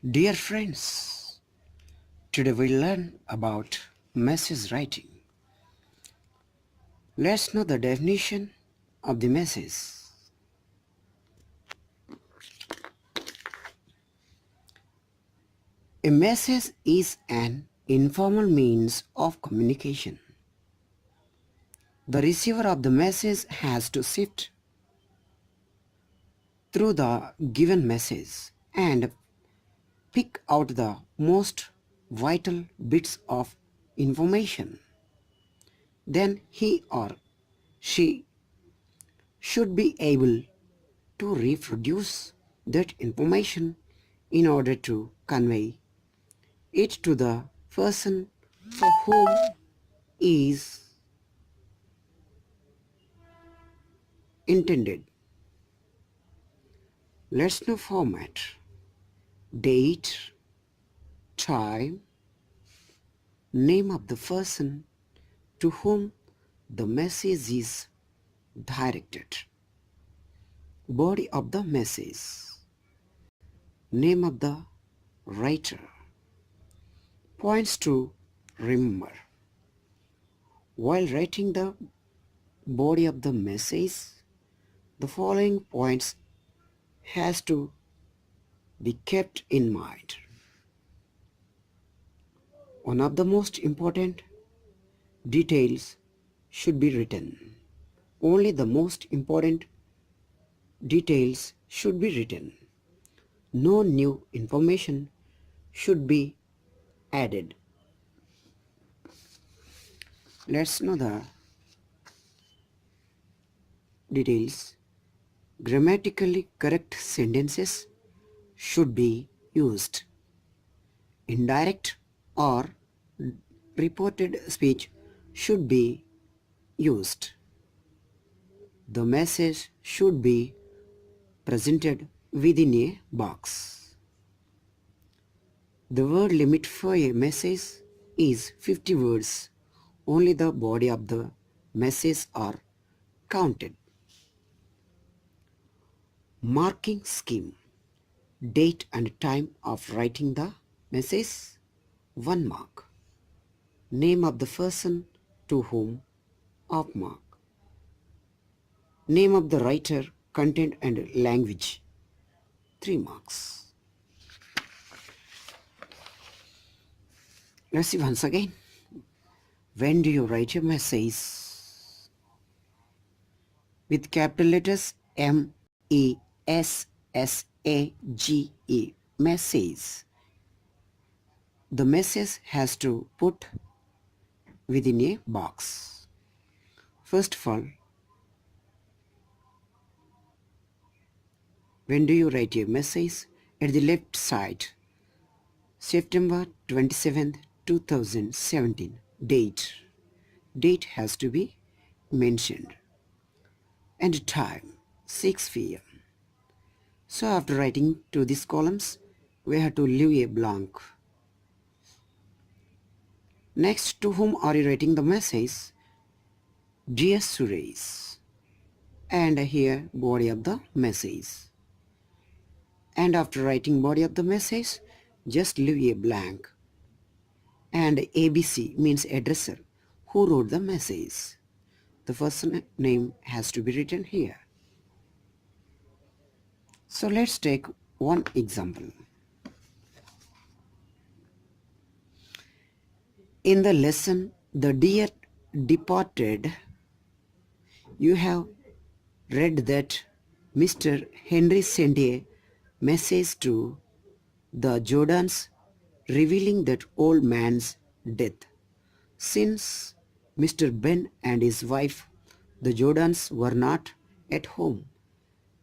Dear friends, today we'll learn about message writing. Let's know the definition of the message. A message is an informal means of communication. The receiver of the message has to sift through the given message and pick out the most vital bits of information. Then he or she should be able to reproduce that information in order to convey it to the person for whom is intended. Let's know format: date, time, name of the person to whom the message is directed, body of the message, name of the writer, points to remember. While writing the body of the message, the following points has to be kept in mind. One of the most important details should be written. Only the most important details should be written. No new information should be added. Let's know the details. Grammatically correct sentences should be used. Indirect or reported speech should be used. The message should be presented within a box. The word limit for a message is 50 words. Only the body of the message are counted. Marking scheme: date and time of writing the message, 1 mark. Name of the person to whom, half mark. Name of the writer, content and language, 3 marks. Let's see once again. When do you write your message? With capital letters MESSAGE, message. The message has to put within a box. First of all, when do you write your message? At the left side, September 27th, 2017. Date. Date has to be mentioned. And time, 6 p.m. So after writing to these columns, we have to leave a blank. Next, to whom are you writing the message? Dear Suresh. And here body of the message. And after writing body of the message, just leave a blank. And ABC means addresser, who wrote the message. The person name has to be written here. So let's take one example. In the lesson, The Dear Departed, you have read that Mr. Henry sent a message to the Jordans revealing that old man's death. Since Mr. Ben and his wife, the Jordans, were not at home,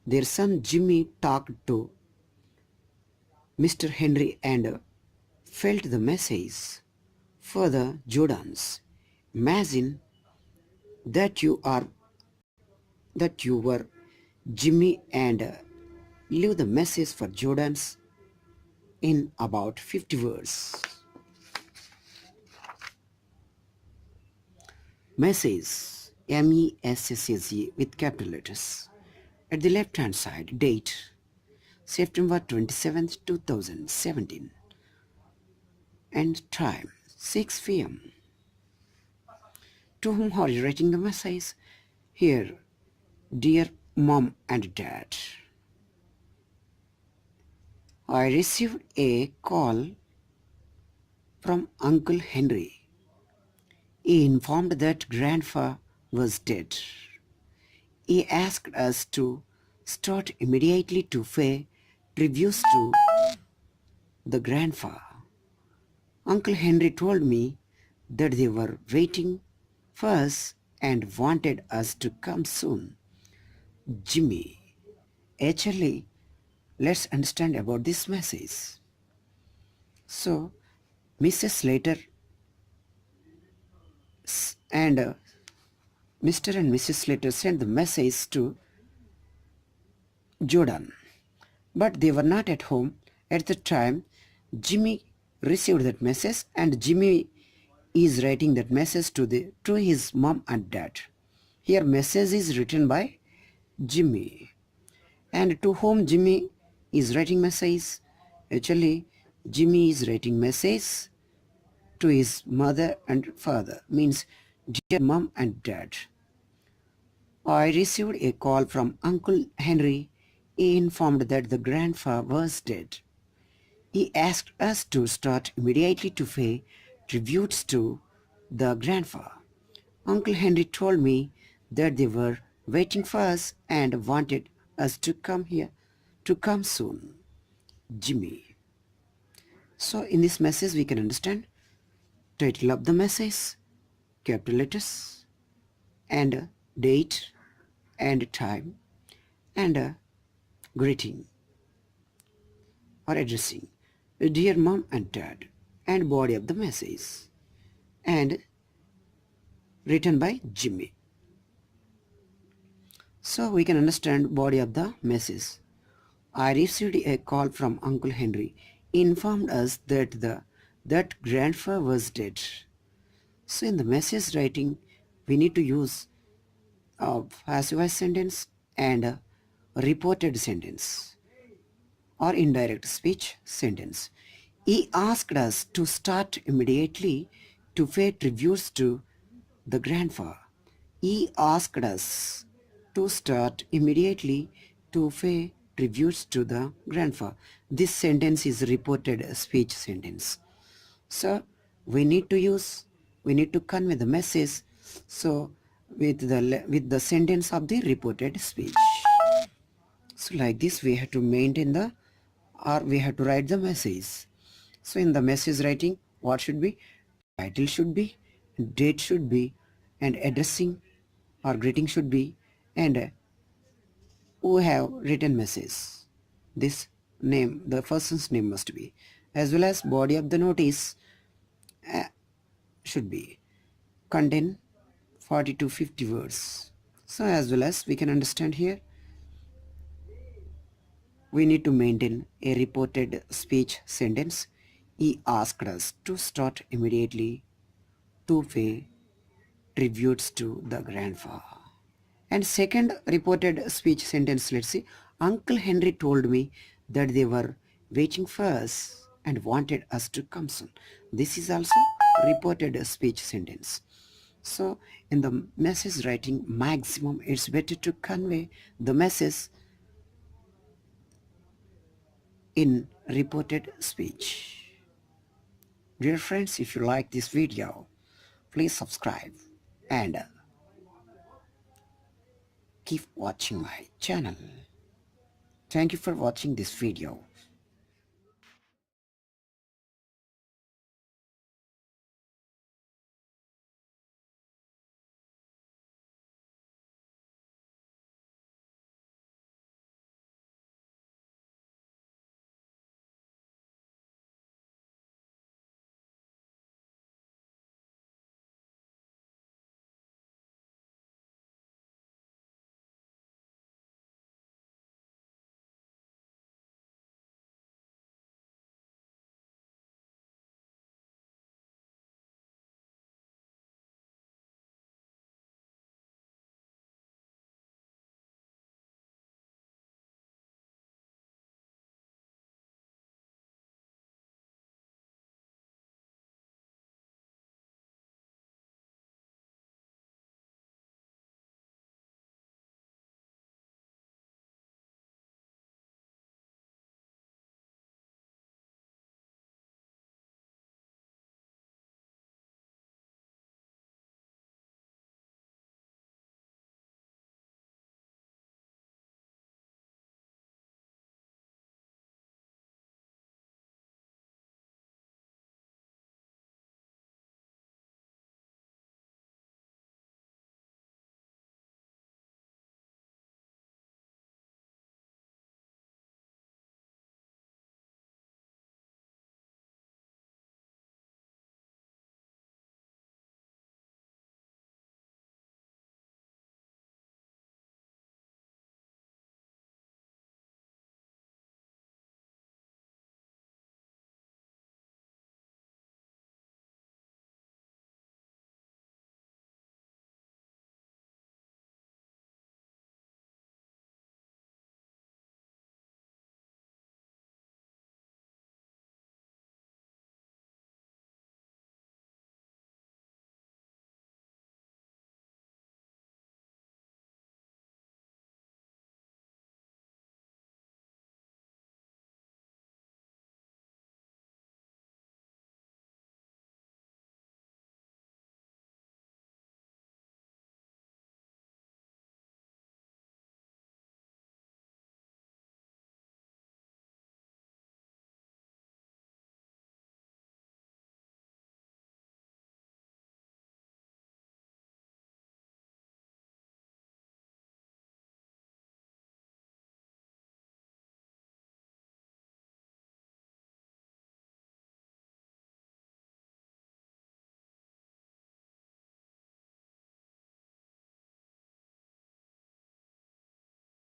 their son Jimmy talked to Mr. Henry and felt the message for the Jordans. Imagine that you were Jimmy and leave the message for Jordans in about 50 words. Message, MESSAGE with capital letters. At the left hand side, date. September 27th, 2017. And time 6 p.m. To whom are you writing the message? Here, dear mom and dad. I received a call from Uncle Henry. He informed that grandpa was dead. He asked us to start immediately to pay tributes to the grandpa. Uncle Henry told me that they were waiting for us and wanted us to come soon. Jimmy, actually, let's understand about this message. So, Mrs. Slater and Mr. and Mrs. Slater sent the message to Jordan, but they were not at home at the time. Jimmy received that message, and Jimmy is writing that message to his mom and dad. Here, message is written by Jimmy, and to whom Jimmy is writing message? Actually, Jimmy is writing message to his mother and father, means dear mom and dad. I received a call from Uncle Henry. He informed that the grandfather was dead. He asked us to start immediately to pay tributes to the grandfather. Uncle Henry told me that they were waiting for us and wanted us to come soon. Jimmy. So in this message we can understand title of the message, capital letters, and date and time, and greeting or addressing dear mom and dad, and body of the message, and written by Jimmy. So we can understand body of the message. I received a call from Uncle Henry. He informed us that grandfather was dead. So in the message writing, we need to use a passive voice sentence and a reported sentence or indirect speech sentence. He asked us to start immediately to pay tributes to the grandfather. He asked us to start immediately to pay tributes to the grandfather. This sentence is reported speech sentence. So we need to convey the message. So with the sentence of the reported speech. So like this we have to maintain we have to write the message. So in the message writing, what should be? Title should be, date should be, and addressing or greeting should be, and who have written message. This name, the person's name must be, as well as body of the notice should be contain 40 to 50 words. So as well as we can understand here, we need to maintain a reported speech sentence. He asked us to start immediately to pay tributes to the grandfather. And second reported speech sentence, let's see. Uncle Henry told me that they were waiting for us and wanted us to come soon. This is also reported speech sentence. So in the message writing, maximum it's better to convey the message in reported speech. Dear friends, if you like this video, please subscribe and keep watching my channel. Thank you for watching this video.